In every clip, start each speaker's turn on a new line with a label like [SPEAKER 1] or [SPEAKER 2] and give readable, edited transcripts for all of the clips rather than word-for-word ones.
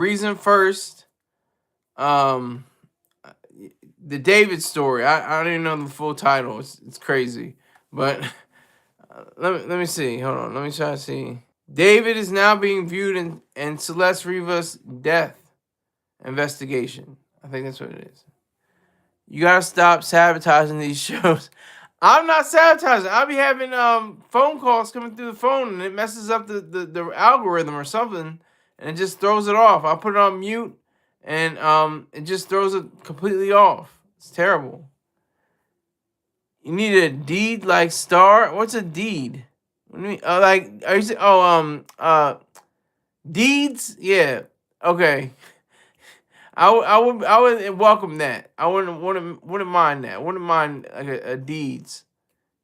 [SPEAKER 1] Reason first. Um, the David story. I don't even know the full title. It's crazy, but let me see. Hold on. Let me try to see. David is now being viewed in Celeste Rivas' death investigation. I think that's what it is. You gotta stop sabotaging these shows. I'm not sabotaging. I'll be having phone calls coming through the phone and it messes up the algorithm or something and it just throws it off. I'll put it on mute and it just throws it completely off. It's terrible. You need a deed like star. What's a deed? What do you mean? Like are you saying, deeds? Yeah. Okay. I would welcome that. I wouldn't mind that. Wouldn't mind like a deeds.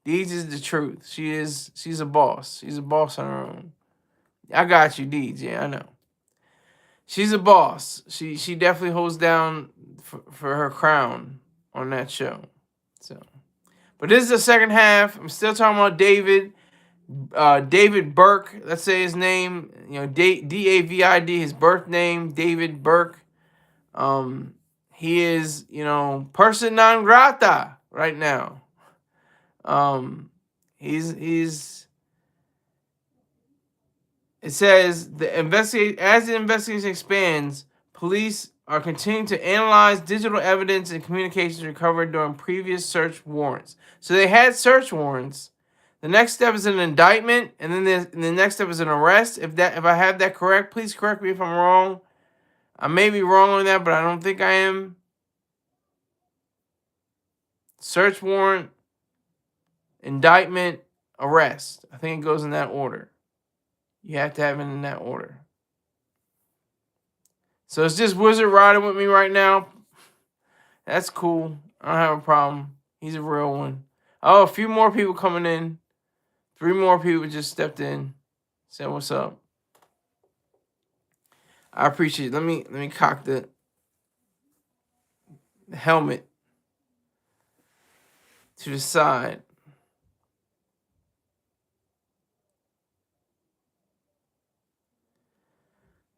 [SPEAKER 1] Deeds is the truth. She's a boss. She's a boss on her own. I got you, Deeds. Yeah, I know. She's a boss. She definitely holds down for her crown on that show. So, but this is the second half. I'm still talking about David. David Burke. Let's say his name. You know, D4vd. His birth name, David Burke. He is, person non grata right now. He's. It says as the investigation expands, police are continuing to analyze digital evidence and communications recovered during previous search warrants. So they had search warrants. The next step is an indictment, and then the next step is an arrest. If I have that correct, please correct me if I'm wrong. I may be wrong on that, but I don't think I am. Search warrant, indictment, arrest. I think it goes in that order. You have to have it in that order. So it's just Wizard riding with me right now. That's cool. I don't have a problem. He's a real one. Oh, a few more people coming in. 3 more people just stepped in. Said what's up. I appreciate it. Let me cock the helmet to the side.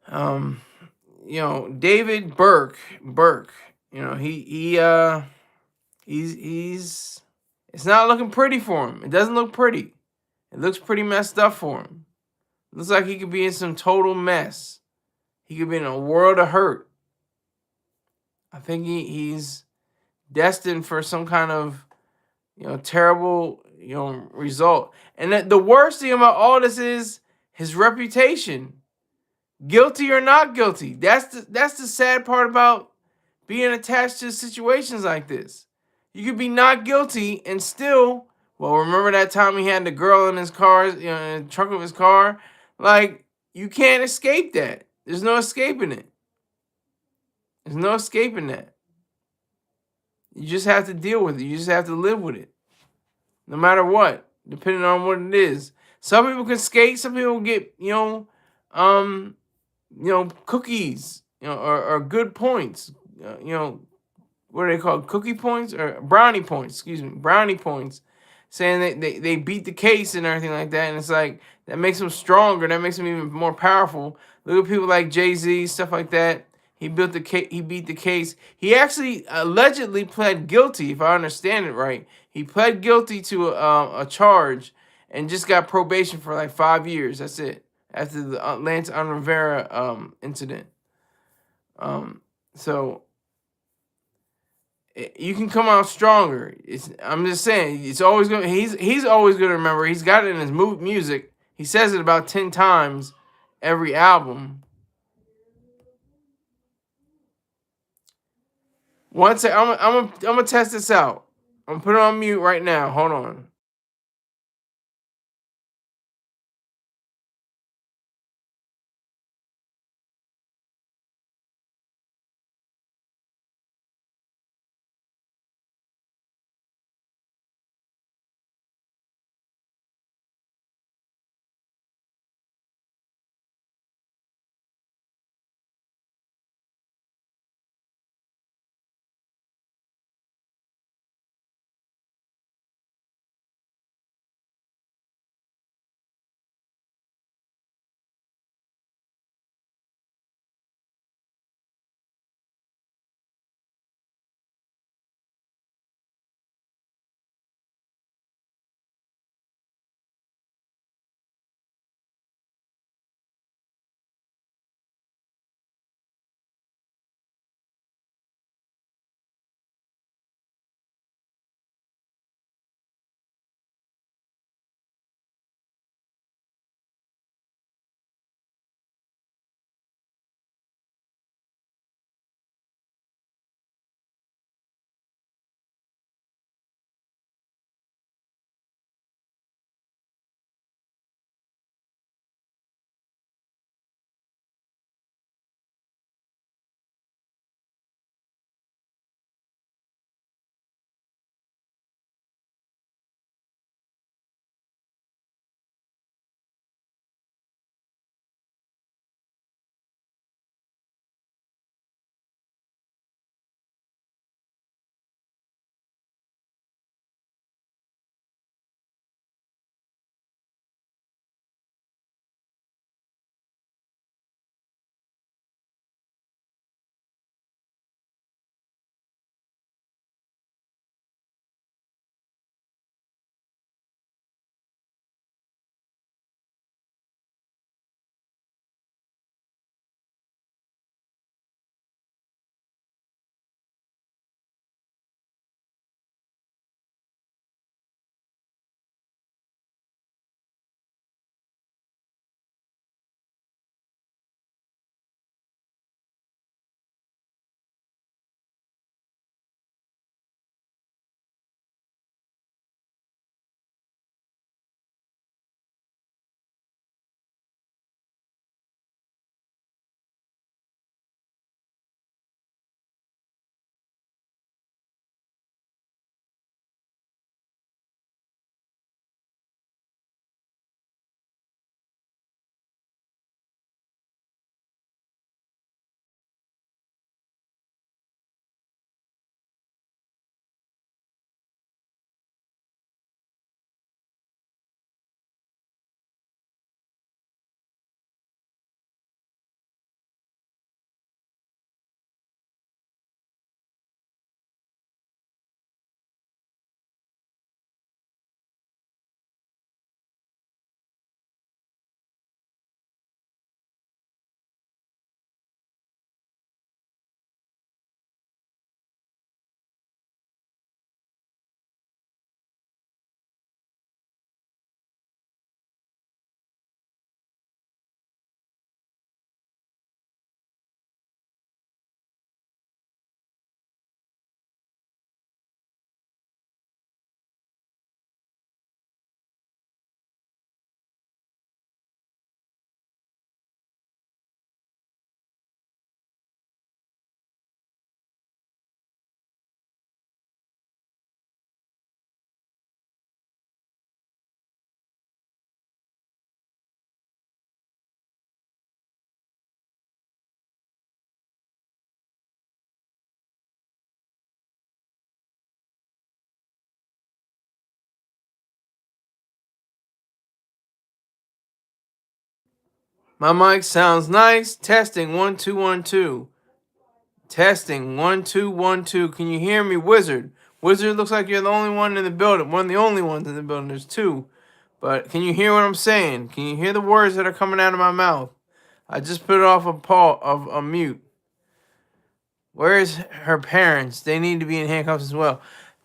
[SPEAKER 1] Um, David Burke. He's it's not looking pretty for him. It doesn't look pretty. It looks pretty messed up for him. It looks like he could be in some total mess. He could be in a world of hurt. I think he's destined for some kind of, terrible, result. And the worst thing about all this is his reputation. Guilty or not guilty. That's the sad part about being attached to situations like this. You could be not guilty and still, well, remember that time he had the girl in his car, in the trunk of his car? Like, you can't escape that. There's no escaping it. There's no escaping that. You just have to deal with it. You just have to live with it. No matter what, depending on what it is. Some people can skate, some people get, cookies, or good points. What are they called? Cookie points or brownie points? Excuse me, brownie points. Saying they beat the case and everything like that, and it's like that makes them stronger. That makes them even more powerful. Look at people like Jay-Z, stuff like that. He built the case. He beat the case. He actually allegedly pled guilty, if I understand it right. He pled guilty to a charge and just got probation for like 5 years. That's it. After the Lance Rivera incident. So you can come out stronger. I'm just saying, it's always going. He's always going to remember. He's got it in his music. He says it about 10 times every album. Once I'm gonna test this out. I'm gonna put it on mute right now. Hold on. My mic sounds nice. Testing 1 2 1 2. Testing 1 2 1 2. Can you hear me, Wizard? Wizard, looks like you're the only one in the building. One of the only ones in the building. There's two. But can you hear what I'm saying? Can you hear the words that are coming out of my mouth? I just put it off a mute. Where is her parents? They need to be in handcuffs as well.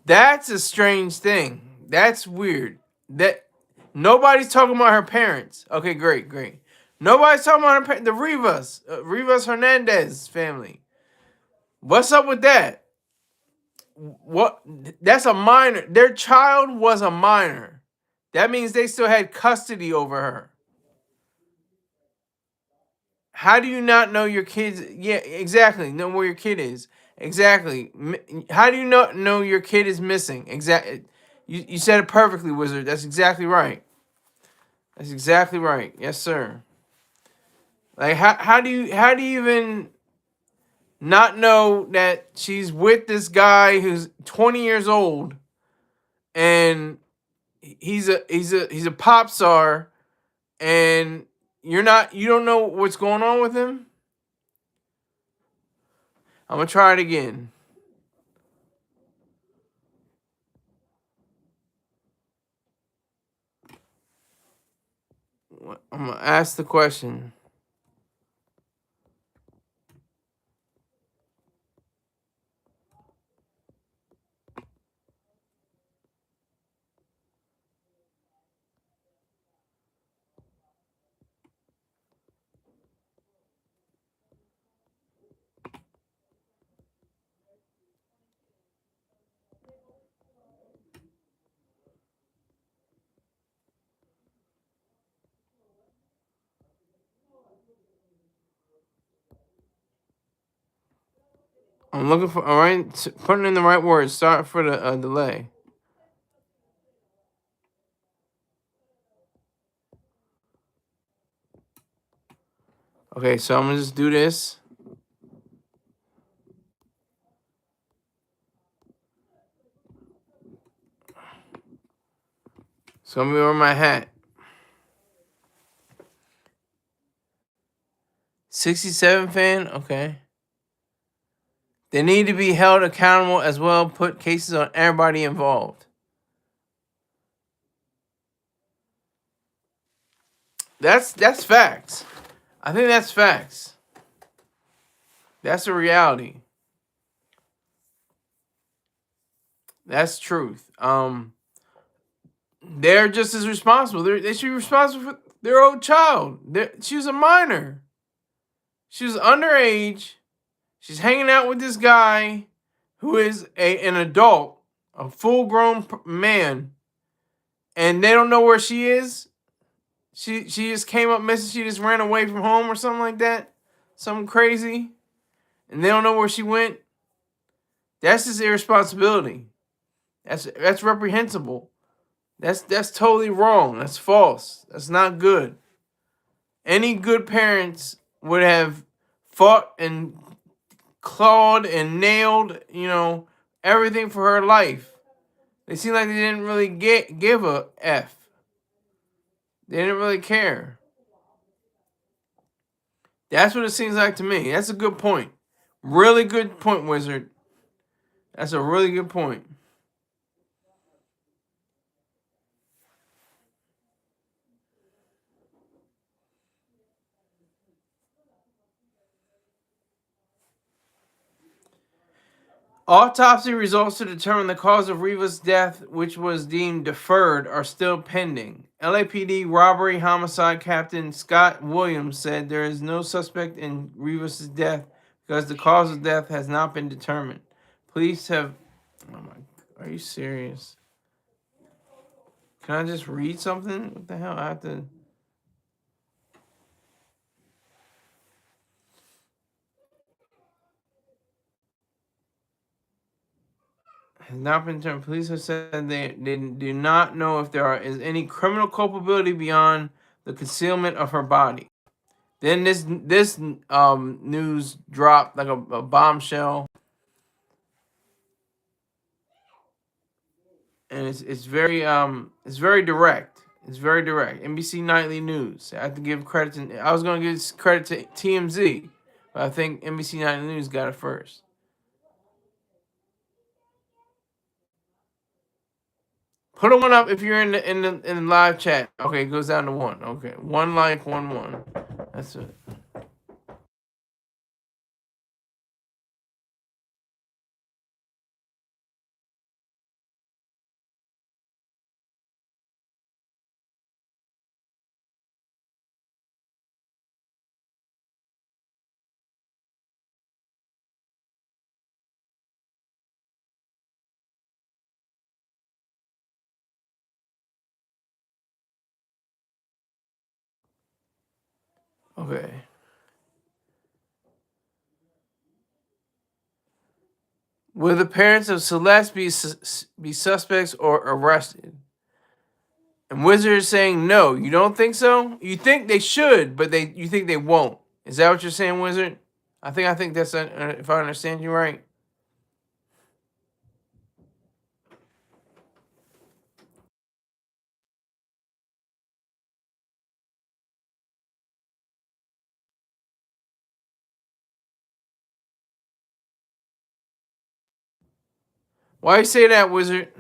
[SPEAKER 1] That's a strange thing. That's weird. That nobody's talking about her parents. Okay, great. Nobody's talking about her parents. The Rivas Hernandez family. What's up with that? What? That's a minor. Their child was a minor. That means they still had custody over her. How do you not know your kids? Yeah, exactly. Know where your kid is. Exactly. How do you not know your kid is missing? Exactly. You said it perfectly, Wizard. That's exactly right. That's exactly right. Yes, sir. Like how do you even not know that she's with this guy who's 20 years old and he's a pop star and you don't know what's going on with him? I'm gonna try it again. I'm gonna ask the question. I'm looking for all right. Putting in the right words. Start for the delay. Okay, so I'm gonna just do this. So I'm gonna wear my hat. 67 fan. Okay. They need to be held accountable as well. Put cases on everybody involved. That's facts. I think that's facts. That's a reality. That's truth. They're just as responsible. They should be responsible for their own child. She was a minor. She was underage. She's hanging out with this guy who is an adult, a full-grown man, and they don't know where she is. She just came up missing. She just ran away from home or something like that. Something crazy. And they don't know where she went. That's just irresponsibility. That's reprehensible. That's totally wrong. That's false. That's not good. Any good parents would have fought and clawed and nailed, everything for her life. They seem like they didn't really give a F. They didn't really care. That's what it seems like to me. That's a good point. Really good point, Wizard. That's a really good point. Autopsy results to determine the cause of Rivas' death, which was deemed deferred, are still pending. LAPD robbery homicide captain Scott Williams said there is no suspect in Rivas' death because the cause of death has not been determined. Police have... Oh my... Are you serious? Can I just read something? What the hell? I have to... Has not been determined. Police have said they do not know if there is any criminal culpability beyond the concealment of her body. Then this news dropped like a bombshell, and it's very direct. It's very direct. NBC Nightly News. I have to give credit to. I was gonna give credit to TMZ, but I think NBC Nightly News got it first. Put a one up if you're in the live chat. Okay, it goes down to one. Okay, one like, one. That's it. Okay. Will the parents of Celeste be suspects or arrested? And Wizard is saying no. You don't think so? You think they should, but you think they won't. Is that what you're saying, Wizard? I think that's if I understand you right. Why you say that, Wizard?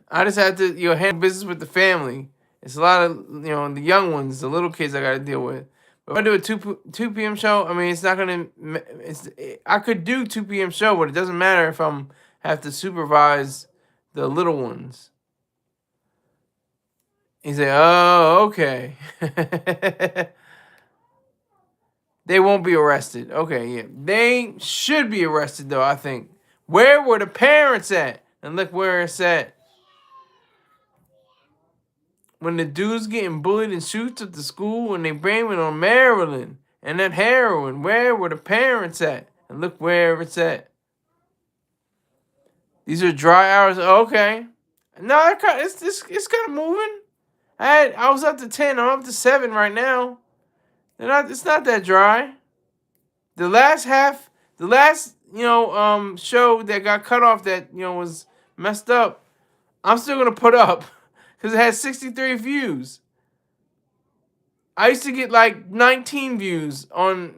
[SPEAKER 1] I just have to handle business with the family. It's a lot of the young ones, the little kids I got to deal with. But if I do a 2 p.m. show, I mean it's not gonna. I could do 2 p.m. show, but it doesn't matter if I'm have to supervise the little ones. He said, "Oh, okay." They won't be arrested. Okay, yeah, they should be arrested though. I think. Where were the parents at? And look where it's at. When the dude's getting bullied and shoots at the school and they blame it on Maryland and that heroin, where were the parents at? And look where it's at. These are dry hours. Okay. No, it's kind of moving. I was up to 10. I'm up to 7 right now. It's not that dry. The last show that got cut off that was messed up, I'm still gonna put up because it had 63 views. I used to get like 19 views on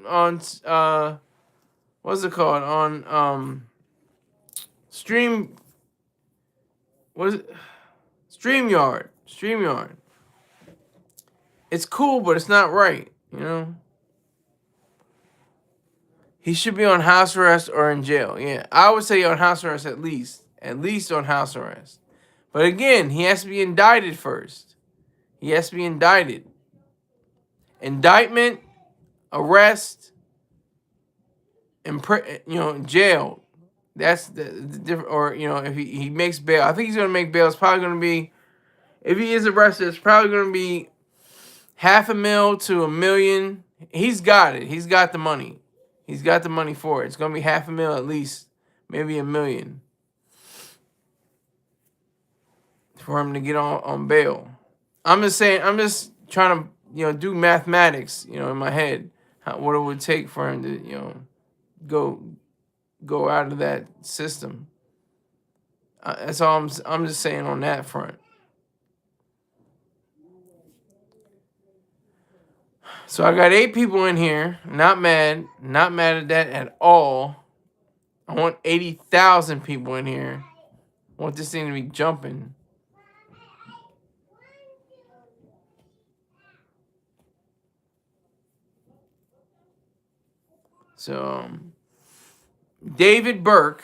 [SPEAKER 1] what's it called on stream. What is it? StreamYard. It's cool, but it's not right. He should be on house arrest or in jail. Yeah, I would say on house arrest at least. At least on house arrest. But again, he has to be indicted first. He has to be indicted. Indictment, arrest, and jail. That's the different. Or if he makes bail, I think he's gonna make bail. It's probably gonna be, if he is arrested, it's probably gonna be $500,000 to $1 million. He's got it. He's got the money. He's got the money for it. It's gonna be $500,000 at least, maybe $1 million, for him to get on bail. I'm just saying. I'm just trying to do mathematics in my head, what it would take for him to go out of that system. That's all I'm just saying on that front. So I got 8 people in here. Not mad at that at all. I want 80,000 people in here. I want this thing to be jumping. So David Burke,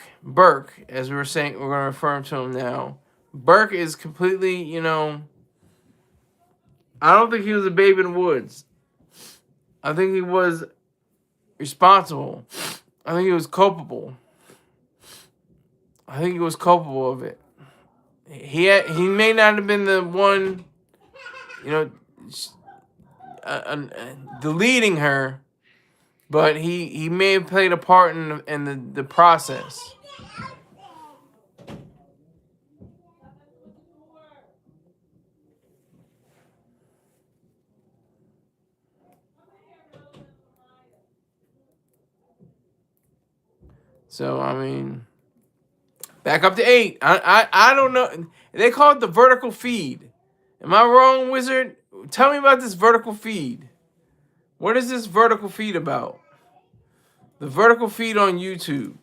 [SPEAKER 1] as we were saying, we're gonna refer to him now. Burke is completely, I don't think he was a babe in the woods. I think he was responsible. I think he was culpable. I think he was culpable of it. He may not have been the one, deleting her, but he may have played a part in the process. So I mean, back up to 8. I don't know. They call it the vertical feed. Am I wrong, Wizard? Tell me about this vertical feed. What is this vertical feed about? The vertical feed on YouTube.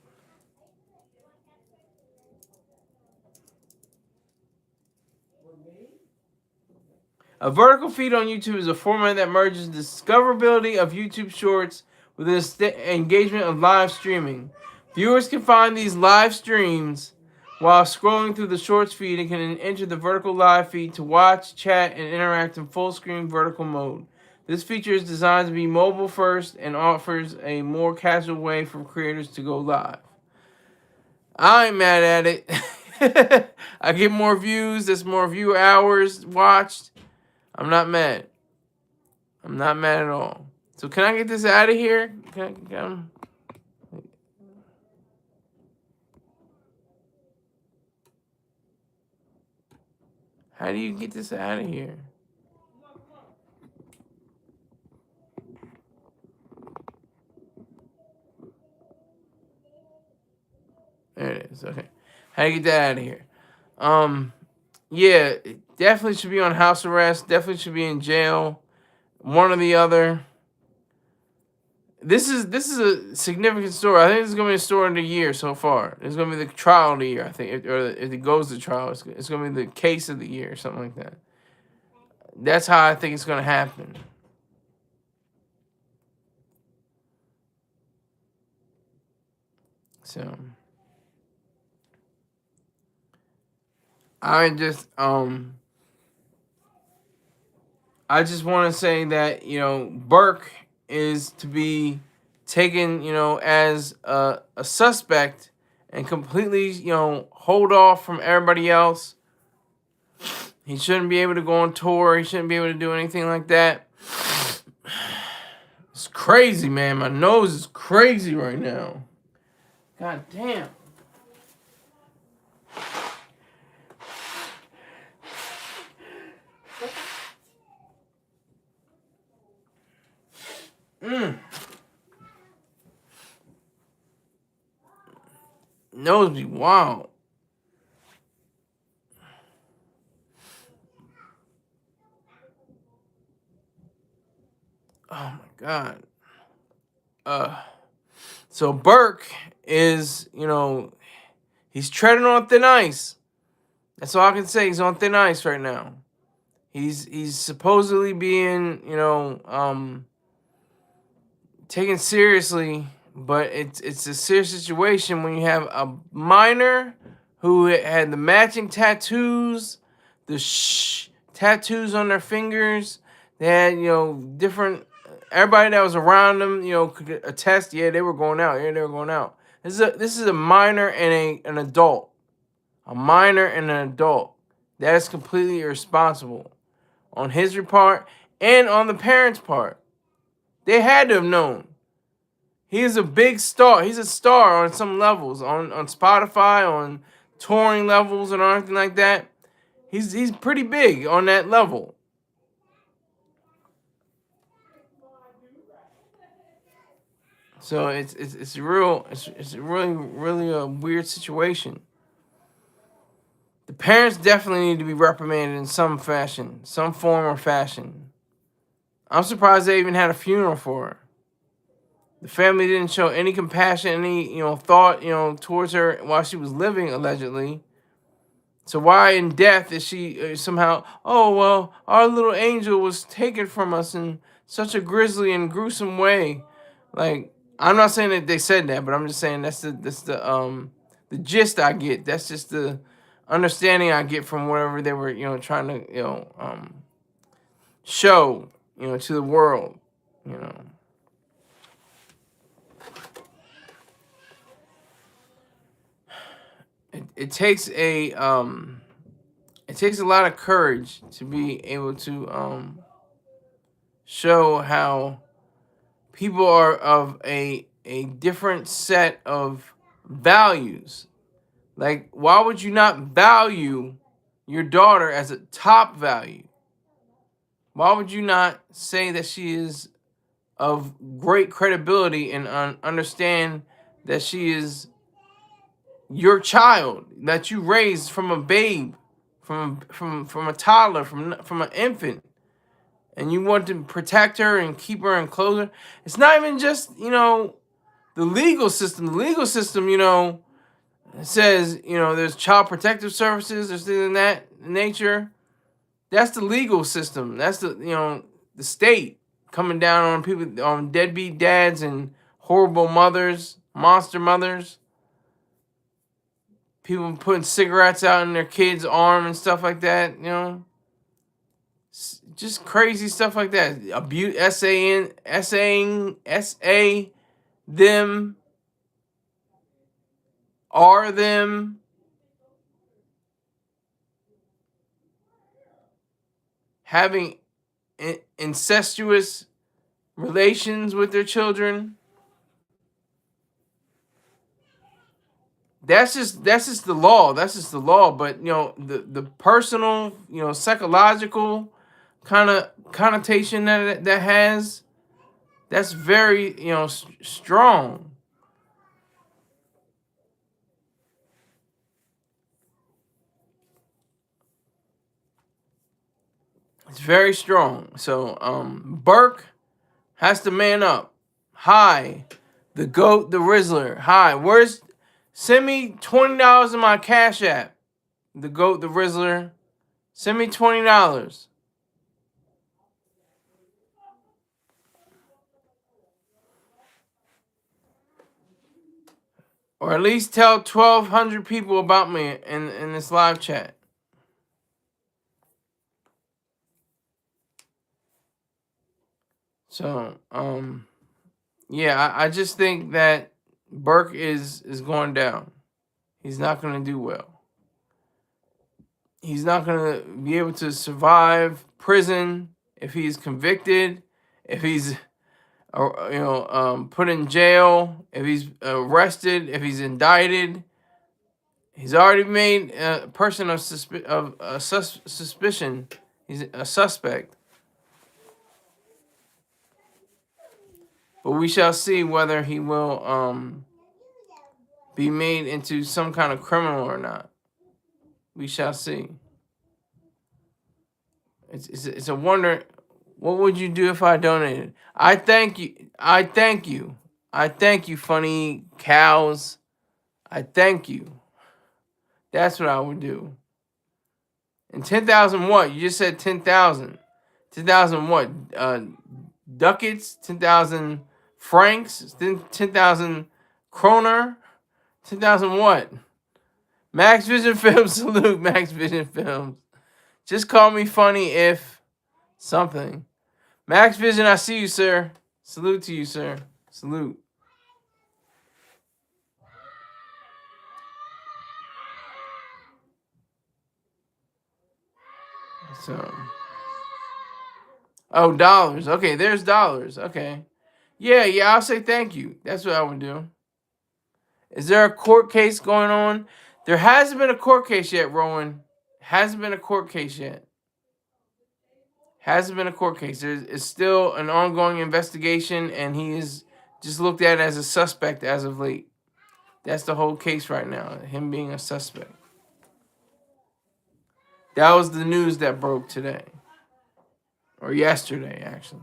[SPEAKER 1] A vertical feed on YouTube is a format that merges the discoverability of YouTube Shorts with the engagement of live streaming. Viewers can find these live streams while scrolling through the Shorts feed and can enter the vertical live feed to watch, chat, and interact in full screen vertical mode. This feature is designed to be mobile first and offers a more casual way for creators to go live. I ain't mad at it. I get more views, there's more view hours watched. I'm not mad. I'm not mad at all. So can I get this out of here? How do you get this out of here? There it is. Okay. How do you get that out of here? Yeah, it definitely should be on house arrest. Definitely should be in jail. One or the other. This is a significant story. I think this is gonna be a story of the year so far. It's gonna be the trial of the year. I think, or if it goes to trial, it's gonna be the case of the year or something like that. That's how I think it's gonna happen. So I just want to say that, Burke is to be taken, as a suspect and completely, hold off from everybody else. He shouldn't be able to go on tour. He shouldn't be able to do anything like that. It's crazy, man. My nose is crazy right now. God damn. Nose be wild. Oh my God. So Burke is, he's treading on thin ice. That's all I can say. He's on thin ice right now. He's supposedly being, taken seriously, but it's a serious situation when you have a minor who had the matching tattoos, the tattoos on their fingers. They had, different. Everybody that was around them, could attest. Yeah, they were going out. Yeah, they were going out. This is a minor and an adult. A minor and an adult. That is completely irresponsible on his part and on the parents' part. They had to have known. He is a big star. He's a star on some levels, on Spotify, on touring levels, and anything like that. He's pretty big on that level. So it's really a weird situation. The parents definitely need to be reprimanded in some fashion, some form or fashion. I'm surprised they even had a funeral for her. The family didn't show any compassion, any, thought, towards her while she was living, allegedly. So why in death is she somehow, oh, well, our little angel was taken from us in such a grisly and gruesome way. Like, I'm not saying that they said that, but I'm just saying that's the gist I get. That's just the understanding I get from whatever they were, trying to, show, to the world, It takes a lot of courage to be able to show how people are of a different set of values. Like, why would you not value your daughter as a top value? Why would you not say that she is of great credibility and understand that she is your child that you raised from a babe, from a toddler, from an infant, and you want to protect her and keep her and clothe her. It's not even just, the legal system. The legal system, it says, there's child protective services, there's things in that nature. That's the legal system. That's the state coming down on people, on deadbeat dads and horrible mothers, monster mothers. People putting cigarettes out in their kids' arm and stuff like that, just crazy stuff like that. Abuse, them, are them, having incestuous relations with their children. That's just the law. That's just the law. But the personal, psychological kind of connotation that has, that's very strong. It's very strong. So Burke has to man up. Hi, the GOAT, the Rizzler. Hi, send me $20 in my Cash App. The GOAT, the Rizzler. Send me $20. Or at least tell 1,200 people about me in this live chat. So, yeah, I just think that Burke is going down. He's not going to do well. He's not going to be able to survive prison if he's convicted, if he's put in jail, if he's arrested, if he's indicted. He's already made a person of suspicion. He's a suspect. But we shall see whether he will be made into some kind of criminal or not. We shall see. It's a wonder. What would you do if I donated? I thank you. I thank you. I thank you, funny cows. I thank you. That's what I would do. And 10,000 what? You just said 10,000. 10,000 what? Ducats? 10,000 francs? 10,000 kroner? 10,000 what? Max Vision Films, salute Max Vision Films. Just call me funny if something. Max Vision, I see you, sir. Salute to you, sir. Salute. So. Oh, dollars. Okay, there's dollars. Okay. Yeah, I'll say thank you. That's what I would do. Is there a court case going on? There hasn't been a court case yet, Rowan. Hasn't been a court case yet. Hasn't been a court case. It's still an ongoing investigation, and he is just looked at as a suspect as of late. That's the whole case right now, him being a suspect. That was the news that broke today. Or yesterday, actually.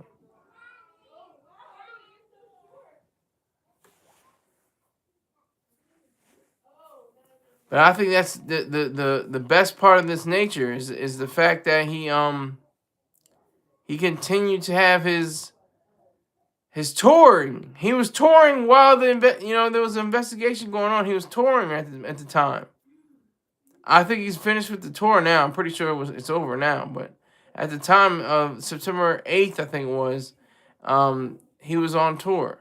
[SPEAKER 1] But I think that's the best part of this nature is the fact that he continued to have his touring. He was touring while there was an investigation going on. He was touring at the time. I think he's finished with the tour now. I'm pretty sure it's over now. But at the time of September 8th, I think it was, he was on tour.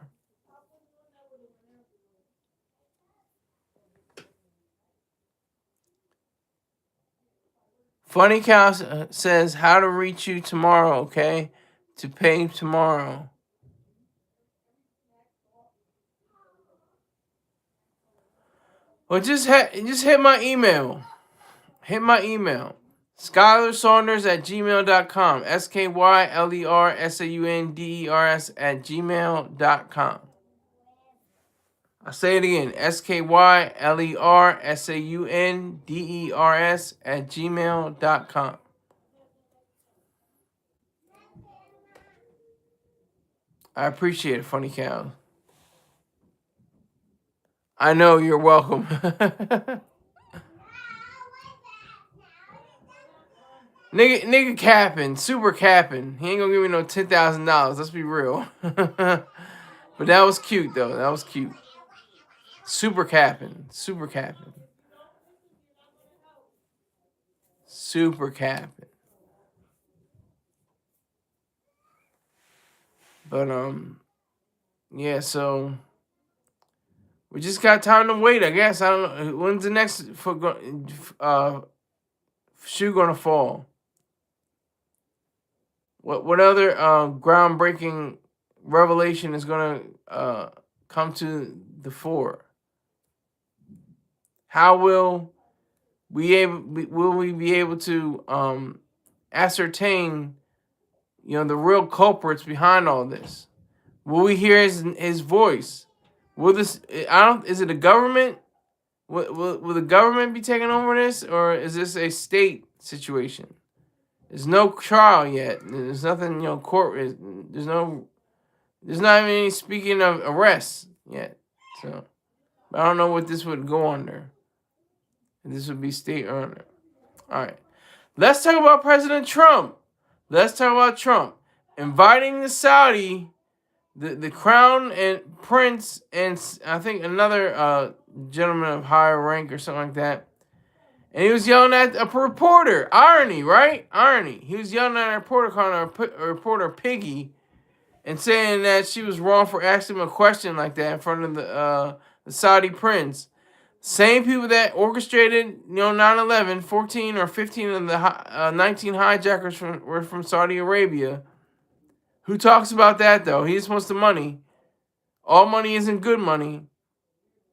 [SPEAKER 1] Funny Cow says, how to reach you tomorrow, okay? To pay tomorrow. Well, just hit my email. Hit my email. SkylerSaunders@gmail.com. SkylerSaunders@gmail.com. I'll say it again. SKYLERSAUNDERS@gmail.com. I appreciate it, Funny Cow. I know, you're welcome. Nigga capping, super capping. He ain't gonna give me no $10,000. Let's be real. But that was cute though. That was cute. Super capping, super capping, super capping. But yeah. So we just got time to wait. I guess I don't know when's the next shoe gonna fall. What other groundbreaking revelation is gonna come to the fore? How will we be able to ascertain, the real culprits behind all this? Will we hear his voice? Will this? I don't. Is it a government? Will the government be taking over this, or is this a state situation? There's no trial yet. There's nothing. Court. There's not even any speaking of arrests yet. So, I don't know what this would go under. This would be state under. All right. Let's talk about President Trump. Let's talk about Trump inviting the Saudi, the crown and prince, and I think another gentleman of higher rank or something like that. And he was yelling at a reporter. Irony, right? Irony. He was yelling at a reporter, calling a reporter Piggy, and saying that she was wrong for asking him a question like that in front of the Saudi prince. Same people that orchestrated, 9/11, 14 or 15 of the 19 hijackers were from Saudi Arabia. Who talks about that, though? He just wants the money. All money isn't good money.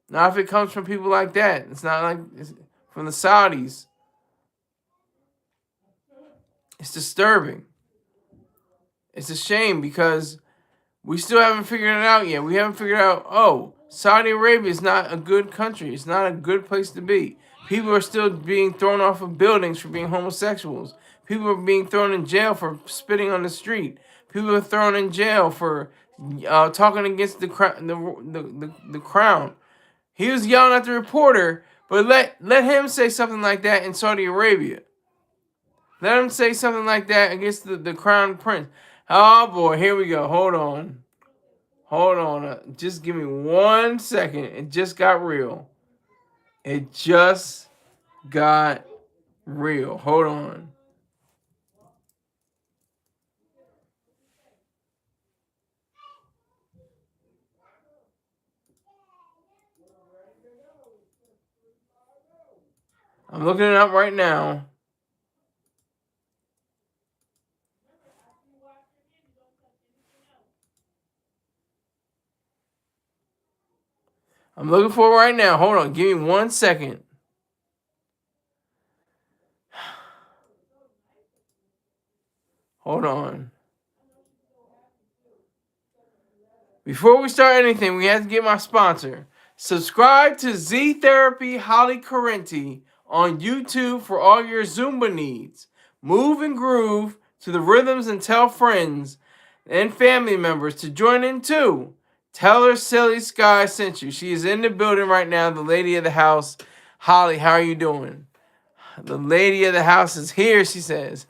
[SPEAKER 1] Not if it comes from people like that. It's not like it's from the Saudis. It's disturbing. It's a shame because we still haven't figured it out yet. We haven't figured out, Saudi Arabia is not a good country. It's not a good place to be. People are still being thrown off of buildings for being homosexuals. People are being thrown in jail for spitting on the street. People are thrown in jail for talking against the crown. He was yelling at the reporter, but let him say something like that in Saudi Arabia. Let him say something like that against the crown prince. Oh boy, here we go. Hold on. Just give me 1 second. It just got real. It just got real. Hold on. I'm looking it up right now. I'm looking for it right now. Hold on. Give me 1 second. Hold on. Before we start anything, we have to get my sponsor. Subscribe to Z Therapy Holly Correnti on YouTube for all your Zumba needs. Move and groove to the rhythms and tell friends and family members to join in too. Tell her Silly Sky sent you. She is in the building right now, the lady of the house. Holly, how are you doing? The lady of the house is here, she says.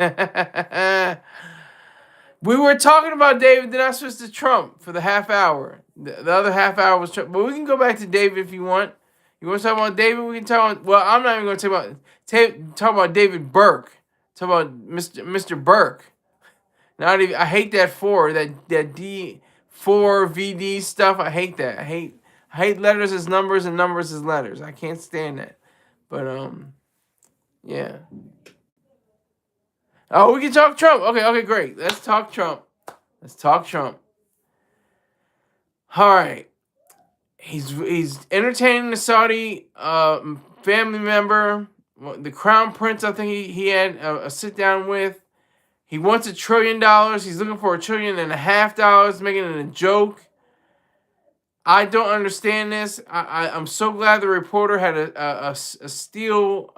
[SPEAKER 1] We were talking about David, then I switched to Trump for the half hour. The other half hour was Trump. But we can go back to David if you want. You want to talk about David? We can talk about... Well, I'm not even going to talk about David Burke. Talk about Mr. Burke. Not even... I hate that D4vd stuff. I hate that. I hate letters as numbers and numbers as letters. I can't stand that. But, yeah. Oh, we can talk Trump. Okay, great. Let's talk Trump. All right. He's entertaining the Saudi family member, the crown prince. I think he had a sit down with. He wants $1 trillion. He's looking for $1.5 trillion, making it a joke. I don't understand this. I'm so glad the reporter had a steel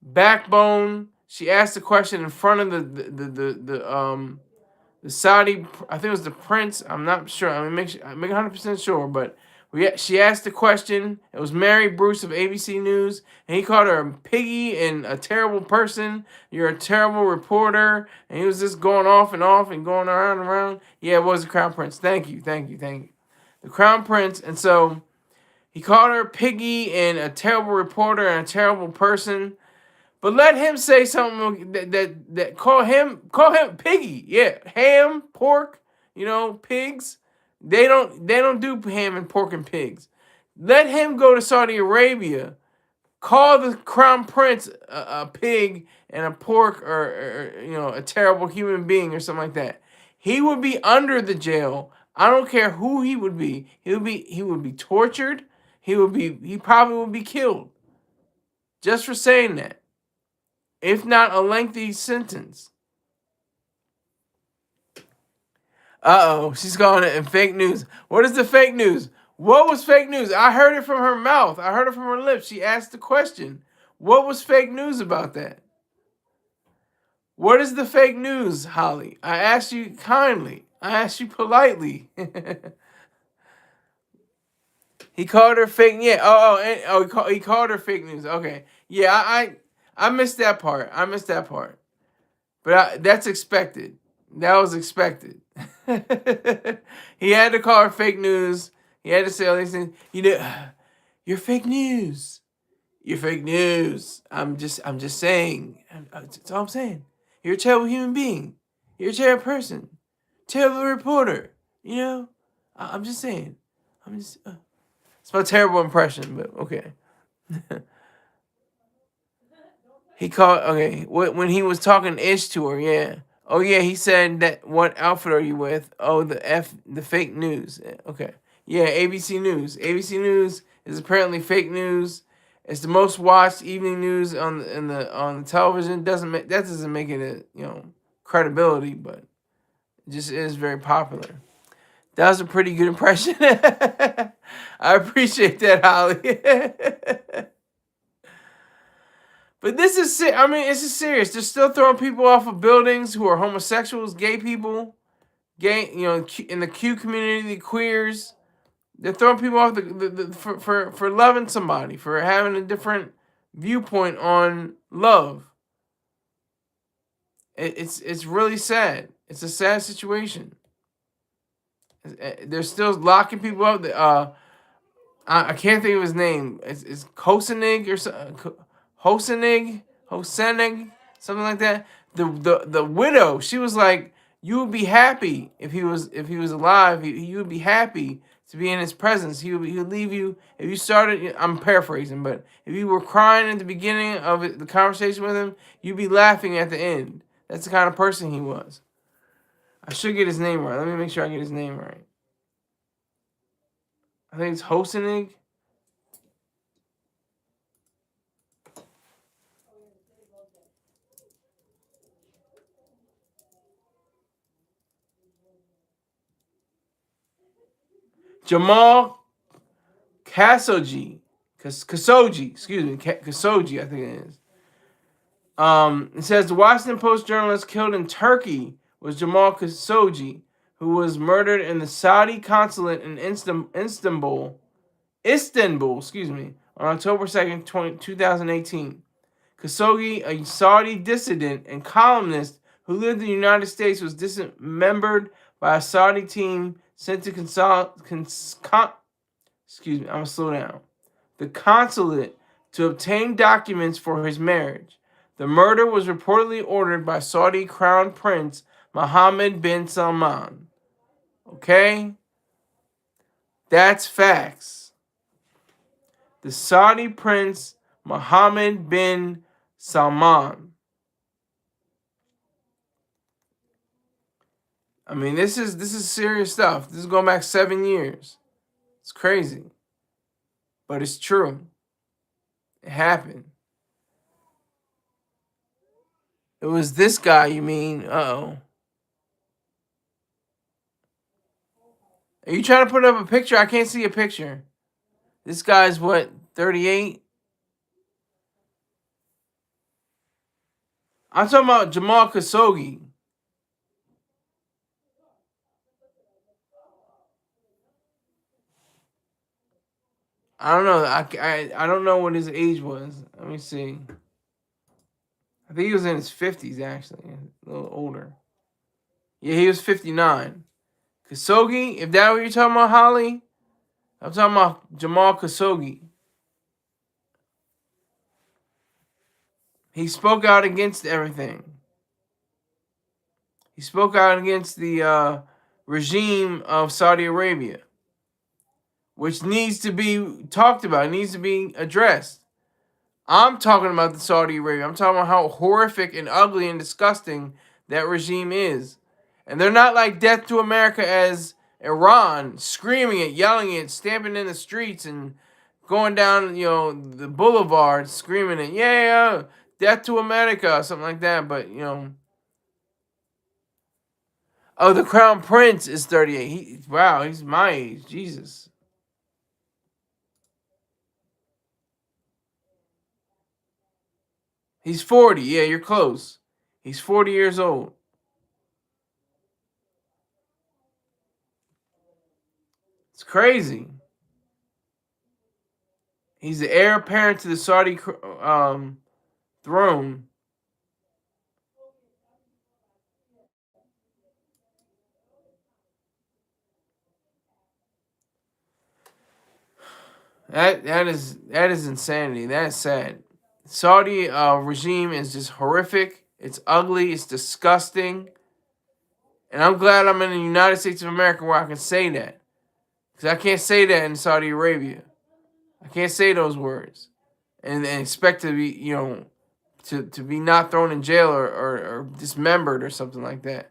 [SPEAKER 1] backbone. She asked the question in front of the Saudi. I think it was the prince. I'm not sure. I mean, make 100% sure, but she asked the question. It was Mary Bruce of ABC News, and he called her a piggy and a terrible person. You're a terrible reporter, and he was just going off and off and going around and around. Yeah, it was the crown prince. Thank you, thank you, thank you. The crown prince, and so he called her a piggy and a terrible reporter and a terrible person. But let him say something that call him piggy. Yeah, ham, pork, pigs. They don't do ham and pork and pigs. Let him go to Saudi Arabia, call the crown prince a pig and a pork or a terrible human being or something like that. He would be under the jail. I don't care who he would be. He would be tortured. He probably would be killed just for saying that, if not a lengthy sentence. She's calling it fake news. What is the fake news? What was fake news? I heard it from her mouth. I heard it from her lips. She asked the question. What was fake news about that? What is the fake news, Holly? I asked you kindly. I asked you politely. He called her fake. Yeah. He called her fake news. Okay. Yeah. I missed that part. But that's expected. That was expected. He had to call her fake news. He had to say all these things. You're fake news. You're fake news. I'm just saying. That's all I'm saying. You're a terrible human being. You're a terrible person. Terrible reporter. I'm just saying. It's my terrible impression, but okay. He called. Okay, when he was talking ish to her, yeah. Oh yeah, he said that. What outfit are you with? Oh, the fake news. Okay, yeah, ABC News. ABC News is apparently fake news. It's the most watched evening news on the television. That doesn't make it a credibility, but it just is very popular. That was a pretty good impression. I appreciate that, Holly. But this is, I mean, this is serious. They're still throwing people off of buildings who are homosexuals, gay people, in the Q community, the queers. They're throwing people off for loving somebody, for having a different viewpoint on love. It's really sad. It's a sad situation. They're still locking people up. I can't think of his name. It's Kosenig or something. Hosenig, something like that. The widow, she was like, you would be happy if he was alive. You would be happy to be in his presence. He would leave you if you started. I'm paraphrasing, but if you were crying at the beginning of the conversation with him, you'd be laughing at the end. That's the kind of person he was. I should get his name right. Let me make sure I get his name right. I think it's Hosenig. Jamal Khashoggi, Khashoggi, I think it is. It says the Washington Post journalist killed in Turkey was Jamal Khashoggi, who was murdered in the Saudi consulate in Istanbul, on October 2nd, 2018. Khashoggi, a Saudi dissident and columnist who lived in the United States, was dismembered by a Saudi team sent to I'm gonna slow down. The consulate to obtain documents for his marriage. The murder was reportedly ordered by Saudi Crown Prince Mohammed bin Salman. Okay? That's facts. The Saudi Prince Mohammed bin Salman. I mean, this is serious stuff. This is going back 7 years. It's crazy. But it's true. It happened. It was this guy, you mean? Uh-oh. Are you trying to put up a picture? I can't see a picture. This guy's what, 38? I'm talking about Jamal Khashoggi. I don't know. I don't know what his age was. Let me see. I think he was in his 50s, actually. A little older. Yeah, he was 59. Khashoggi, if that what you're talking about, Holly, I'm talking about Jamal Khashoggi. He spoke out against everything. He spoke out against the regime of Saudi Arabia, which needs to be talked about, needs to be addressed. I'm talking about the Saudi Arabia. I'm talking about how horrific and ugly and disgusting that regime is. And they're not like death to America as Iran, screaming it, yelling it, stamping in the streets and going down, the boulevard, screaming it, yeah, death to America, something like that. But, oh, the Crown Prince is 38. Wow, he's my age. Jesus. He's 40. Yeah, you're close. He's 40 years old. It's crazy. He's the heir apparent to the Saudi throne. That is insanity. That is sad. Saudi regime is just horrific. It's ugly. It's disgusting. And I'm glad I'm in the United States of America where I can say that, because I can't say that in Saudi Arabia. I can't say those words and expect to be to be not thrown in jail or dismembered or something like that.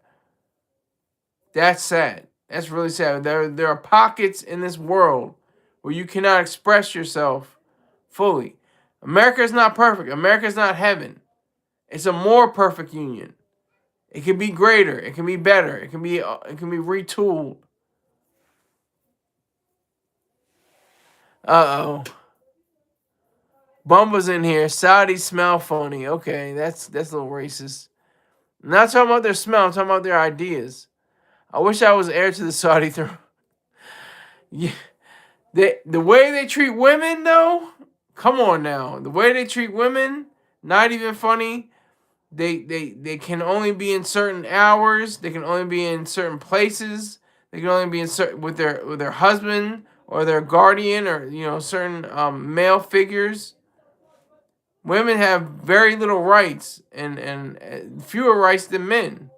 [SPEAKER 1] That's sad. That's really sad. There are pockets in this world where you cannot express yourself fully. America is not perfect. America is not heaven. It's a more perfect union. It can be greater. It can be better. It can be retooled. Uh oh. Bumba's in here. Saudis smell funny. Okay, that's a little racist. I'm not talking about their smell. I'm talking about their ideas. I wish I was heir to the Saudi throne. Yeah. The way they treat women, though, come on now. The way they treat women, not even funny. They can only be in certain hours. They can only be in certain places. They can only be in certain with their husband or their guardian or certain male figures. Women have very little rights and fewer rights than men.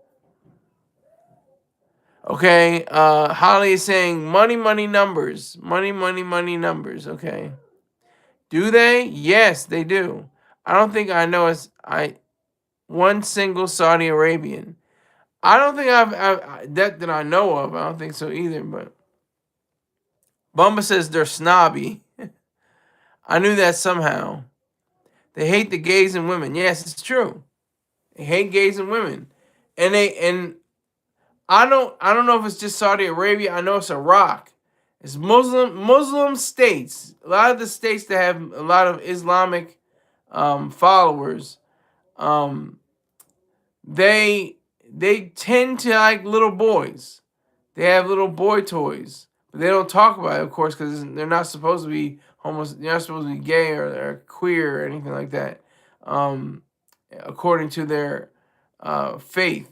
[SPEAKER 1] Okay, Holly is saying money, money, numbers. Money, money, money, numbers. Okay. Do they? Yes, they do. I don't think I know one single Saudi Arabian. I don't think that I know of. I don't think so either. But Bumba says they're snobby. I knew that somehow. They hate the gays and women. Yes, it's true. They hate gays and women, and I don't know if it's just Saudi Arabia. I know it's Iraq. It's Muslim states. A lot of the states that have a lot of Islamic followers, um, they tend to like little boys. They have little boy toys, but they don't talk about it, of course, because they're not supposed to be they're not supposed to be gay or queer or anything like that, according to their faith.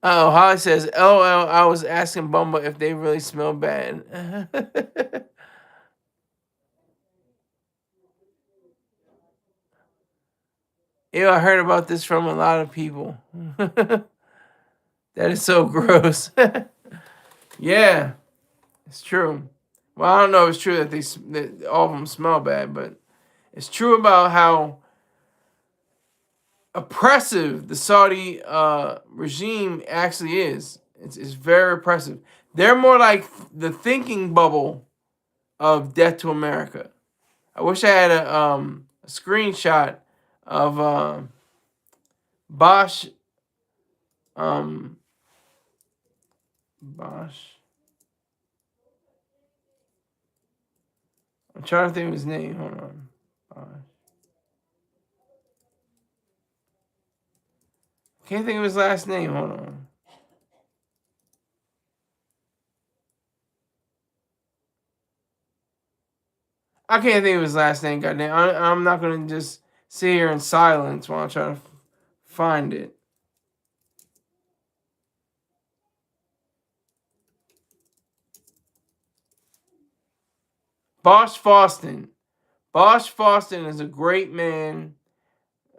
[SPEAKER 1] Oh, Holly says, "LOL, I was asking Bumba if they really smell bad." Ew, I heard about this from a lot of people. That is so gross. Yeah, it's true. Well, I don't know if it's true that that all of them smell bad, but it's true about how oppressive the Saudi regime actually is. It's very oppressive. They're more like the thinking bubble of Death to America. I wish I had a screenshot of Bosch. Bosch. I'm trying to think of his name. Hold on. Bosch. Can't think of his last name. Hold on. I can't think of his last name. Goddamn. I'm not gonna just sit here in silence while I try to find it. Bosch Fawston. Bosch Fawston is a great man.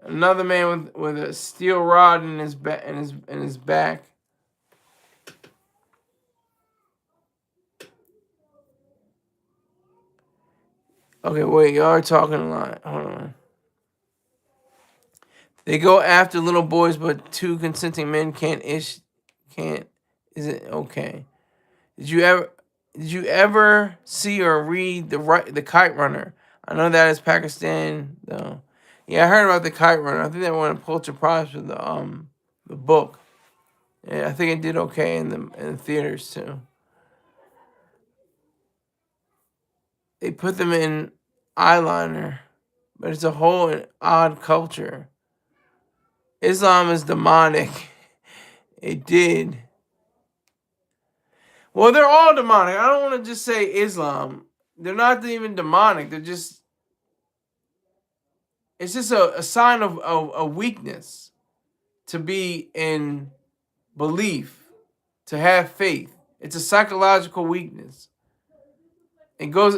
[SPEAKER 1] Another man with a steel rod in his back. In his back. Okay, wait. Y'all are talking a lot. Hold on. They go after little boys, but two consenting men can't. Is it okay? Did you ever see or read the Kite Runner? I know that is Pakistan though. Yeah, I heard about the Kite Runner. I think they won a Pulitzer Prize for the book. Yeah, I think it did okay in the theaters too. They put them in eyeliner, but it's a whole odd culture. Islam is demonic. It did. Well, they're all demonic. I don't want to just say Islam. They're not even demonic. They're just. It's just a sign of a weakness to be in belief, to have faith. It's a psychological weakness. It goes.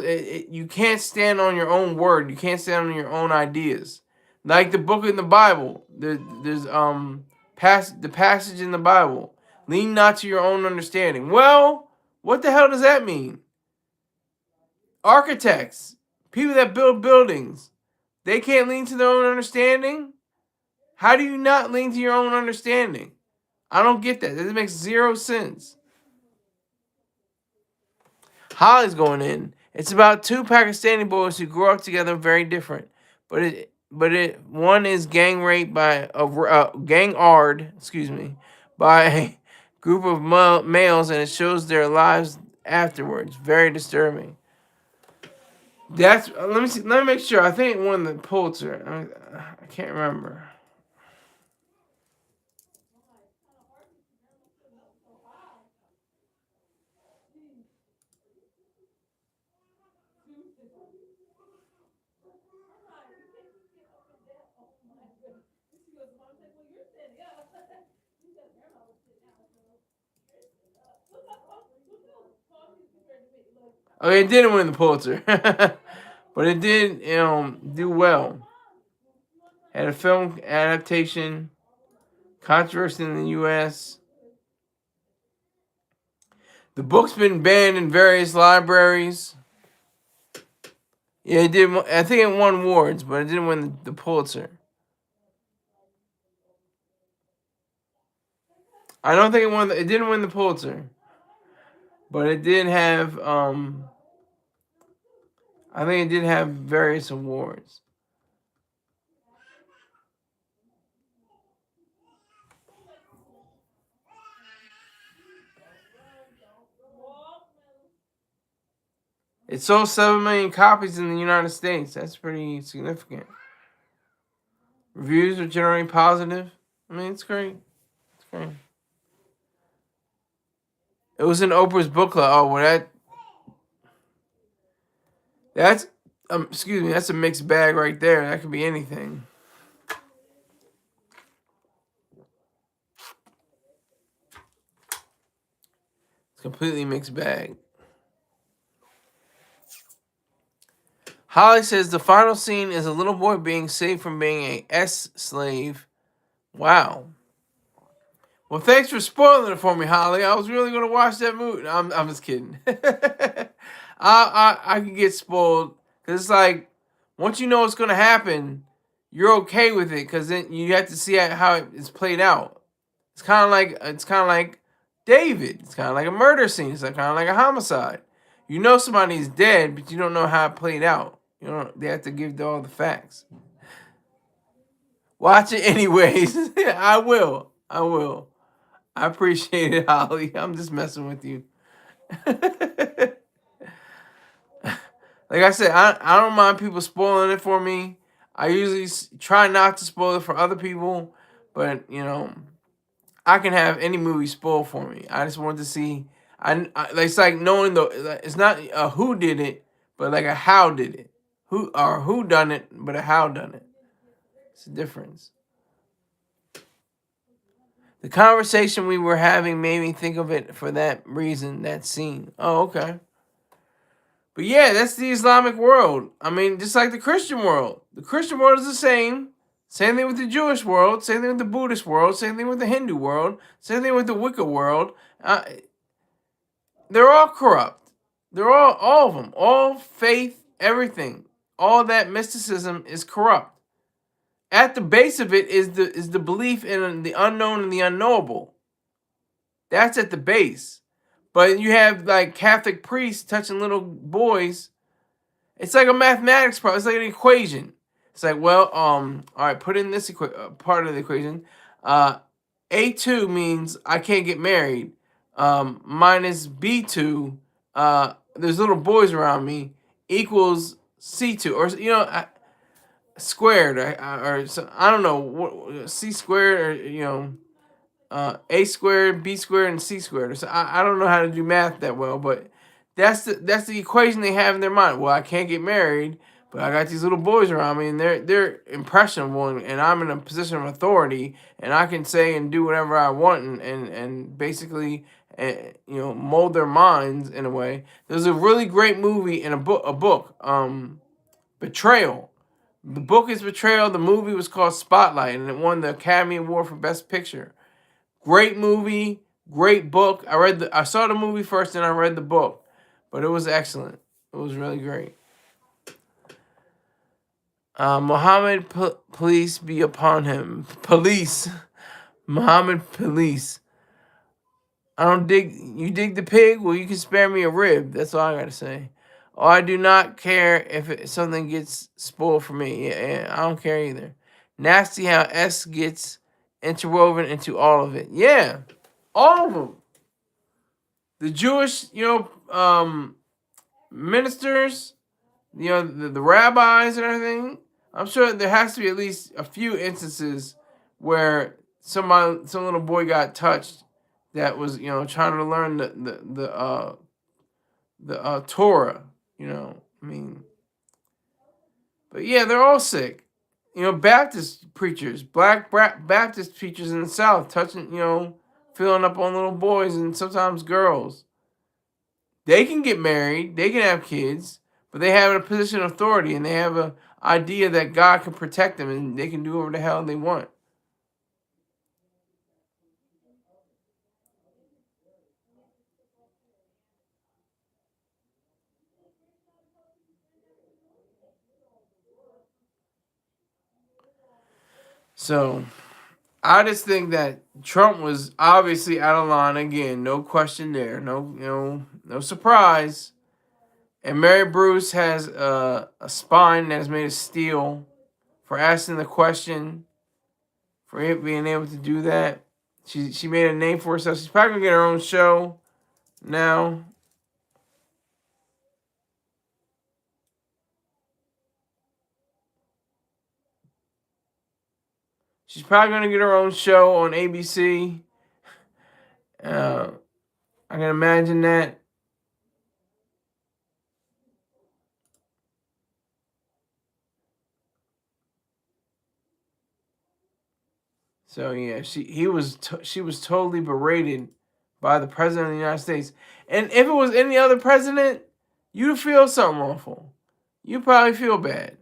[SPEAKER 1] You can't stand on your own word. You can't stand on your own ideas. Like the book in the Bible. There's the passage in the Bible. Lean not to your own understanding. Well, what the hell does that mean? Architects, people that build buildings, they can't lean to their own understanding? How do you not lean to your own understanding? I don't get that. That makes zero sense. Holly's going in. It's about two Pakistani boys who grew up together very different. But one is gang raped by by a group of males, and it shows their lives afterwards. Very disturbing. That's let me see. Let me make sure. I think it won the Pulitzer. I can't remember. Okay, it didn't win the Pulitzer, but it did do well. Had a film adaptation, controversy in the U.S. The book's been banned in various libraries. Yeah, it did. I think it won awards, but it didn't win the Pulitzer. I don't think it won. It didn't win the Pulitzer, but it did have. I think it did have various awards. It sold 7 million copies in the United States. That's pretty significant. Reviews are generally positive. I mean, it's great. It's great. It was in Oprah's book club. Oh, well, that's excuse me. That's a mixed bag right there. That could be anything. It's a completely mixed bag. Holly says the final scene is a little boy being saved from being a slave. Wow. Well, thanks for spoiling it for me, Holly. I was really gonna watch that movie. I'm just kidding. I can get spoiled because it's like once you know what's gonna happen, you're okay with it because then you have to see how it's played out. It's kind of like David. It's kind of like a murder scene. It's kind of like a homicide. You know somebody's dead, but you don't know how it played out. You know they have to give all the facts. Watch it anyways. I will. I appreciate it, Holly. I'm just messing with you. Like I said, I don't mind people spoiling it for me. I usually try not to spoil it for other people, but I can have any movie spoiled for me. I just want to see. It's like knowing it's not a who did it, but like a how did it. Who done it, but a how done it. It's a difference. The conversation we were having made me think of it for that reason, that scene. Oh, okay. But yeah, that's the Islamic world. I mean, just like the Christian world. The Christian world is the same. Same thing with the Jewish world. Same thing with the Buddhist world. Same thing with the Hindu world. Same thing with the Wicca world. They're all corrupt. They're all of them. All faith, everything. All that mysticism is corrupt. At the base of it is the belief in the unknown and the unknowable. That's at the base. But you have like Catholic priests touching little boys. It's like a mathematics problem. It's like an equation. It's like, well, all right, put in this part of the equation. A2 means I can't get married. Minus B2, there's little boys around me, equals C2, or squared, or so, I don't know what C squared, or A squared, B squared, and C squared. So I don't know how to do math that well, but that's the equation they have in their mind. Well, I can't get married, but I got these little boys around me, and they're impressionable, and I'm in a position of authority, and I can say and do whatever I want, and basically, mold their minds in a way. There's a really great movie in a book, Betrayal. The book is Betrayal. The movie was called Spotlight, and it won the Academy Award for Best Picture. Great movie, great book. I saw the movie first, and I read the book, but it was excellent. It was really great. Muhammad, police be upon him. Police, Muhammad, police. I don't dig. You dig the pig? Well, you can spare me a rib. That's all I gotta say. Oh, I do not care if something gets spoiled for me. Yeah, I don't care either. Nasty how S gets interwoven into all of it. Yeah, all of them. The Jewish, ministers, the rabbis and everything. I'm sure there has to be at least a few instances where some little boy got touched that was trying to learn the Torah. I mean, but yeah, they're all sick. Baptist preachers, black Baptist preachers in the South touching, filling up on little boys and sometimes girls. They can get married, they can have kids, but they have a position of authority and they have an idea that God can protect them and they can do whatever the hell they want. So I just think that Trump was obviously out of line again. No question there. No surprise. And Mary Bruce has a spine that is made of steel for asking the question, for it being able to do that. She made a name for herself. She's probably gonna get her own show now. She's probably gonna get her own show on ABC. I can imagine that. So yeah, she was totally berated by the president of the United States. And if it was any other president, you'd feel something awful. You'd probably feel bad.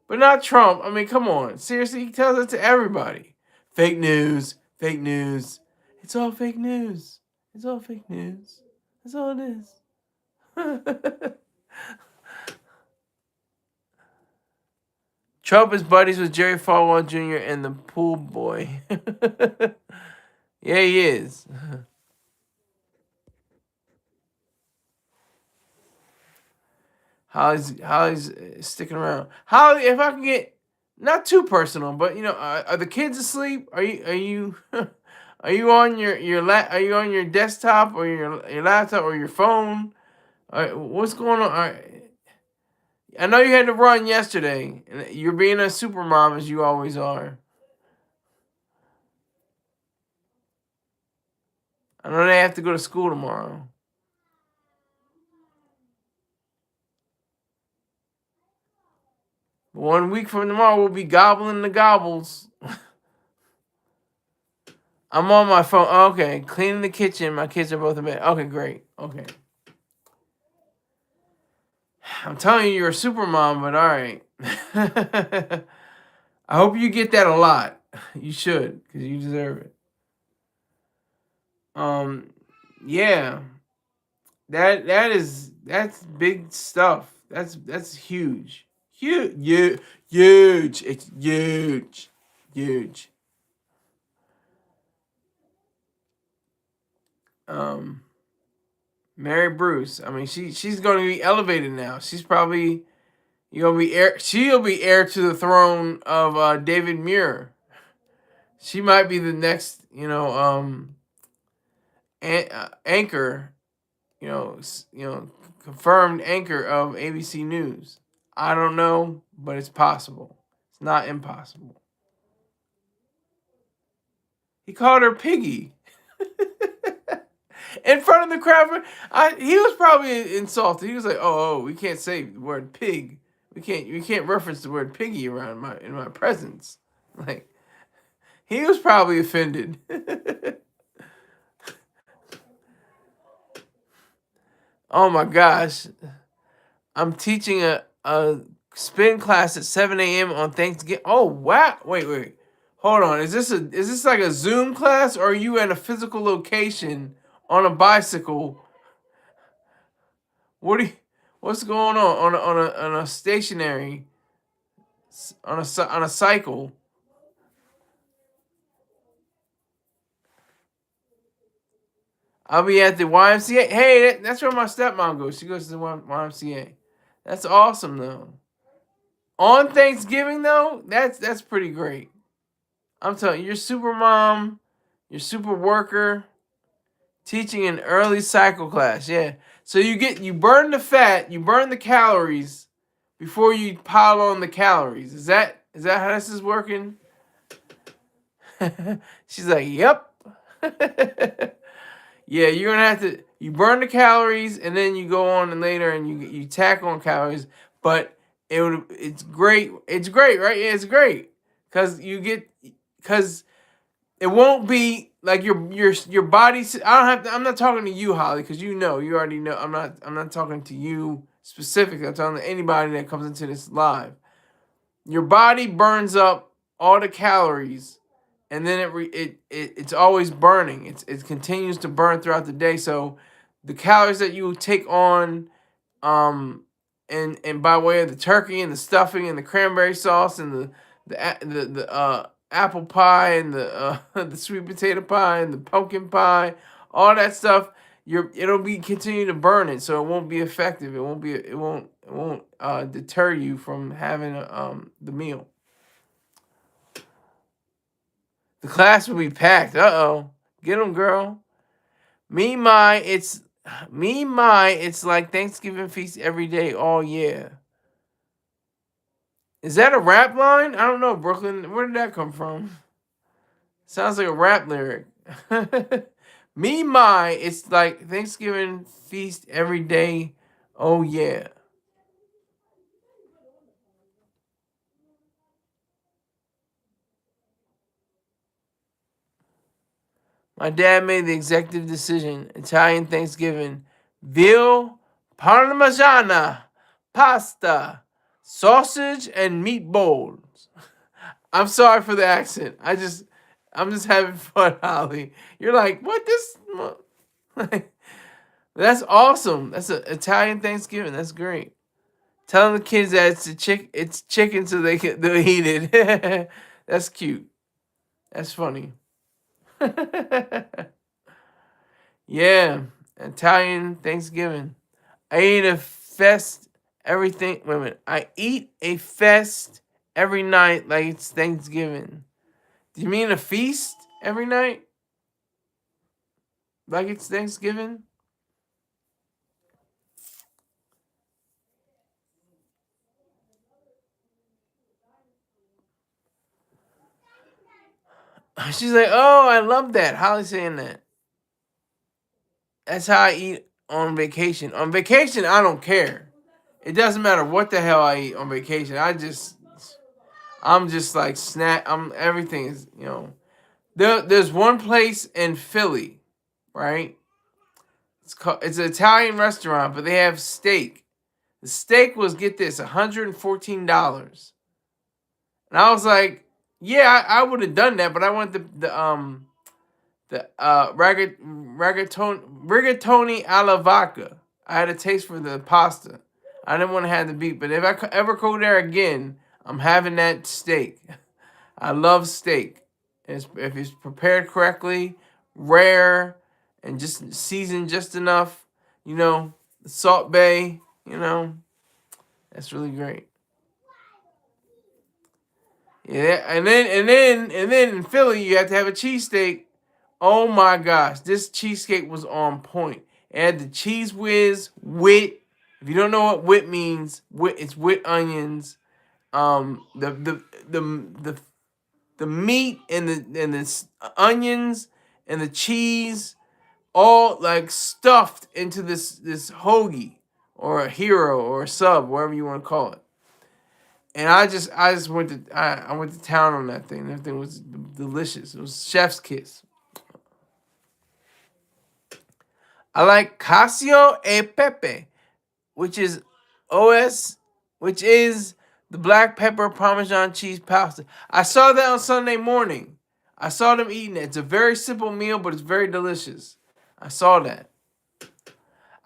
[SPEAKER 1] But not Trump. I mean, come on. Seriously, he tells it to everybody. Fake news, fake news. It's all fake news. It's all fake news. That's all it is. Trump is buddies with Jerry Falwell Jr. and the pool boy. Yeah, he is. Holly's sticking around. Holly, if I can get not too personal, but are the kids asleep? Are you Are you on Are you on your desktop or your laptop or your phone? What's going on? I know you had to run yesterday, and you're being a super mom as you always are. I know they have to go to school tomorrow. But 1 week from tomorrow, we'll be gobbling the gobbles. I'm on my phone. Okay, cleaning the kitchen. My kids are both in bed. Okay, great. Okay. I'm telling you, you're a super mom, but all right. I hope you get that a lot. You should, because you deserve it. Yeah, that's big stuff. That's huge, huge. It's huge, huge. Um, Mary Bruce. I mean, she's going to be elevated now. She's probably gonna be heir. She'll be heir to the throne of David Muir. She might be the next, anchor. Confirmed anchor of ABC News. I don't know, but it's possible. It's not impossible. He called her Piggy in front of the crowd. He was probably insulted. He was like, "Oh, we can't say the word pig. We can't reference the word piggy around in my presence." Like, he was probably offended. Oh my gosh. I'm teaching a spin class at 7 a.m. on Thanksgiving. Oh wow. Wait. Hold on. Is this like a Zoom class, or are you at a physical location on a bicycle? What's going on a stationary on a cycle? I'll be at the YMCA. Hey, that's where my stepmom goes. She goes to the YMCA. That's awesome though. On Thanksgiving though, that's pretty great. I'm telling you, you're super mom, you're super worker, teaching an early cycle class. Yeah. So you burn the fat, you burn the calories before you pile on the calories. Is that how this is working? She's like, "Yep." Yeah, you're gonna have to you burn the calories and then you go on and later and you tack on calories, but it's great. It's great, right? Yeah, it's great because it won't be like your body. I'm not talking to you, Holly, because you already know. I'm not talking to you specifically. I'm talking to anybody that comes into this live. Your body burns up all the calories, and then it's always burning. It continues to burn throughout the day. So the calories that you take on, and by way of the turkey and the stuffing and the cranberry sauce and the apple pie and the the sweet potato pie and the pumpkin pie, all that stuff, it'll be continue to burn it, so it won't be effective. It won't deter you from having the meal. The class will be packed. Uh-oh. Get them, girl. It's like Thanksgiving feast every day all year. Is that a rap line? I don't know, Brooklyn. Where did that come from? Sounds like a rap lyric. It's like Thanksgiving feast every day. Oh yeah. My dad made the executive decision. Italian Thanksgiving. Veal, parmigiana, pasta, sausage, and meatballs. I'm sorry for the accent. I'm just having fun, Holly. You're like, what this? That's awesome. That's an Italian Thanksgiving. That's great. Telling the kids that it's chicken so they'll eat it. That's cute. That's funny. Yeah, Italian Thanksgiving. I eat a fest everything. Wait a minute. I eat a fest every night like it's Thanksgiving. Do you mean a feast every night? like it's Thanksgiving. She's like, oh, I love that. Holly's saying that. That's how I eat on vacation. On vacation, I don't care. It doesn't matter what the hell I eat on vacation. I'm just like snack. Everything is, there's one place in Philly, right? It's an Italian restaurant, but they have steak. The steak was, get this, $114. And I was like, yeah, I would have done that, but I want the rigatoni alla vodka. I had a taste for the pasta. I didn't want to have the beef, but if I ever go there again, I'm having that steak. I love steak. If it's prepared correctly, rare, and just seasoned just enough, the Salt Bay, that's really great. Yeah, and then in Philly, you have to have a cheesesteak. Oh my gosh, this cheesecake was on point. It had the cheese whiz, wit. If you don't know what wit means, it's wit onions. The meat and the onions and the cheese, all like stuffed into this hoagie or a hero or a sub, whatever you want to call it. And I just went to town on that thing. That thing was delicious. It was chef's kiss. I like Casio e Pepe, which is OS, which is the black pepper Parmesan cheese pasta. I saw that on Sunday morning. I saw them eating it. It's a very simple meal, but it's very delicious. I saw that.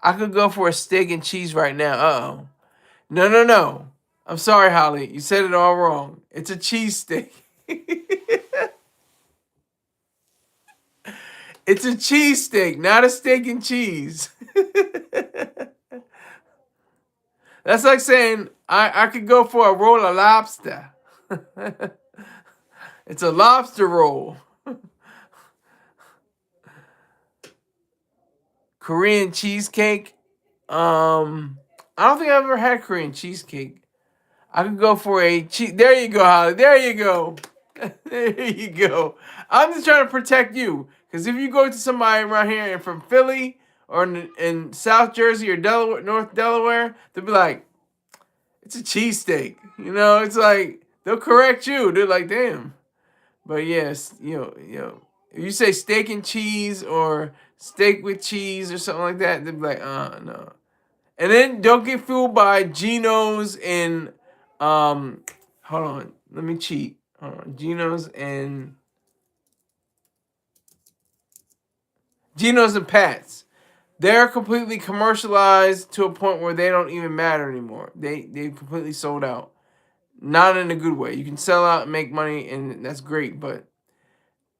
[SPEAKER 1] I could go for a steak and cheese right now. Uh-oh. No. I'm sorry, Holly. You said it all wrong. It's a cheese steak. It's a cheese steak, not a steak and cheese. That's like saying I could go for a roll of lobster. It's a lobster roll. Korean cheesecake. I don't think I've ever had Korean cheesecake. I could go for a cheese. There you go, Holly. There you go. There you go. I'm just trying to protect you. Because if you go to somebody around here and from Philly or in South Jersey or Delaware, North Delaware, they'll be like, it's a cheesesteak. It's like, they'll correct you. They're like, damn. But yes, if you say steak and cheese or steak with cheese or something like that, they'll be like, no. And then don't get fooled by Geno's and, hold on, let me cheat. Hold on, Geno's and Pat's. They're completely commercialized to a point where they don't even matter anymore. They completely sold out. Not in a good way. You can sell out and make money, and that's great. But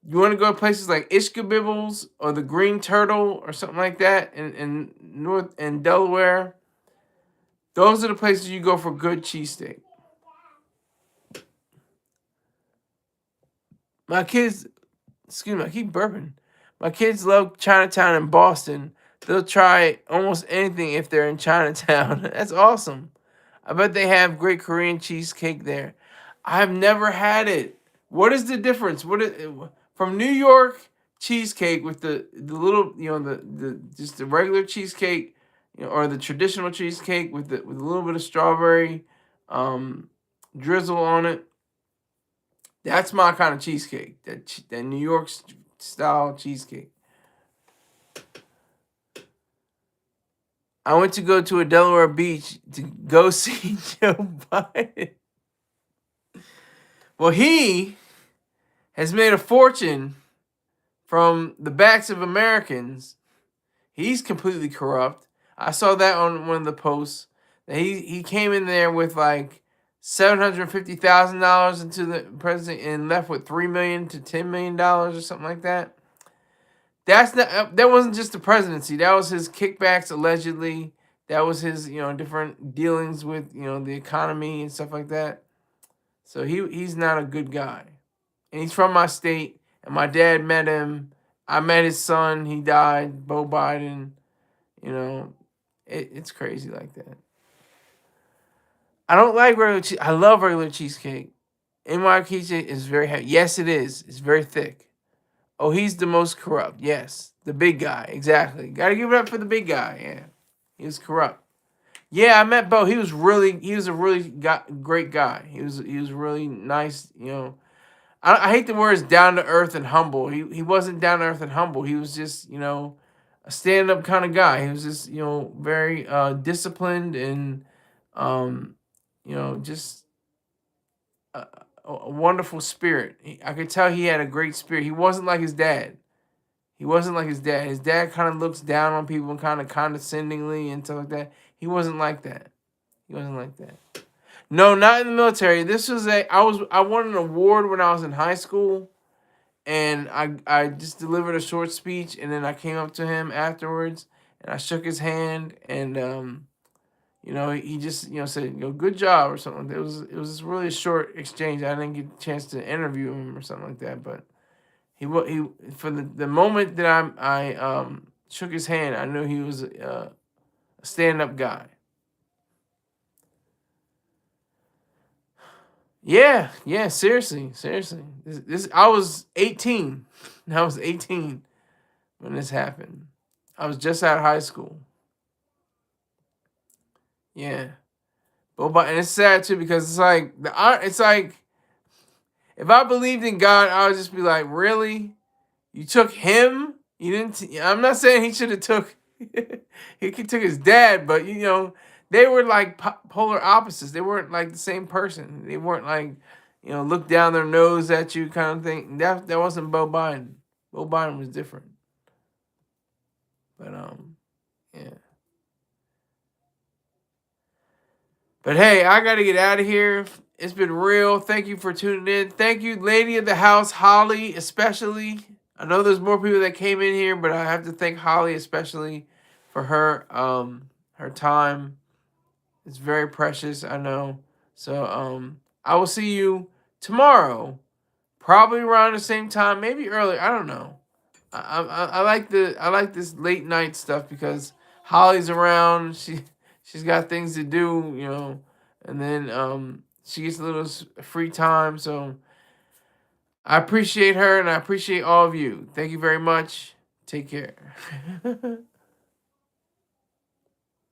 [SPEAKER 1] you want to go to places like Ishkabibbles or the Green Turtle or something like that in North and Delaware. Those are the places you go for good cheesesteak. My kids, excuse me, I keep burping. My kids love Chinatown in Boston. They'll try almost anything if they're in Chinatown. That's awesome. I bet they have great Korean cheesecake there. I've never had it. What is the difference? From New York cheesecake with the little, the just the regular cheesecake, or the traditional cheesecake with a little bit of strawberry drizzle on it. That's my kind of cheesecake. That New York style cheesecake. I went to go to a Delaware beach to go see Joe Biden. Well, he has made a fortune from the backs of Americans. He's completely corrupt. I saw that on one of the posts. That he came in there with like $750,000 into the president and left with $3 million to $10 million or something like that. That wasn't just the presidency. That was his kickbacks allegedly. That was his different dealings with the economy and stuff like that. So he's not a good guy, and he's from my state. And my dad met him. I met his son. He died. Bo Biden. You know, it's crazy like that. I don't like regular cheese. I love regular cheesecake. NY cheesecake is very heavy. Yes, it is. It's very thick. Oh, he's the most corrupt. Yes, the big guy. Exactly. Got to give it up for the big guy. Yeah, he was corrupt. Yeah, I met Bo. He was a really great guy. He was really nice. You know, I hate the words down to earth and humble. He wasn't down to earth and humble. He was just a stand up kind of guy. He was just very disciplined and um, just a, a wonderful spirit. I could tell he had a great spirit. He wasn't like his dad. He wasn't like his dad. His dad kind of looks down on people and kind of condescendingly and stuff like that. He wasn't like that. He wasn't like that. No, not in the military. This was I won an award when I was in high school, and I just delivered a short speech, and then I came up to him afterwards and I shook his hand, and he just said good job or something. It was just really a short exchange. I didn't get a chance to interview him or something like that, but he for the moment that I shook his hand, I knew he was a stand up guy. Yeah, yeah, seriously. This I was 18. I was 18 when this happened. I was just out of high school. Yeah. But it's sad too because it's like if I believed in God, I would just be like, really? You took him? You didn't I'm not saying he should have took he took his dad, but they were like polar opposites. They weren't like the same person. They weren't like look down their nose at you kind of thing. That wasn't Bo Biden. Bo Biden was different. But yeah. But hey, I gotta get out of here. It's been real. Thank you for tuning in. Thank you, lady of the house, Holly, especially. I know there's more people that came in here, but I have to thank Holly especially for her time. It's very precious, I know. So I will see you tomorrow, probably around the same time, maybe earlier. I don't know. I like this late night stuff because Holly's around. She's got things to do, and then she gets a little free time. So I appreciate her and I appreciate all of you. Thank you very much. Take care.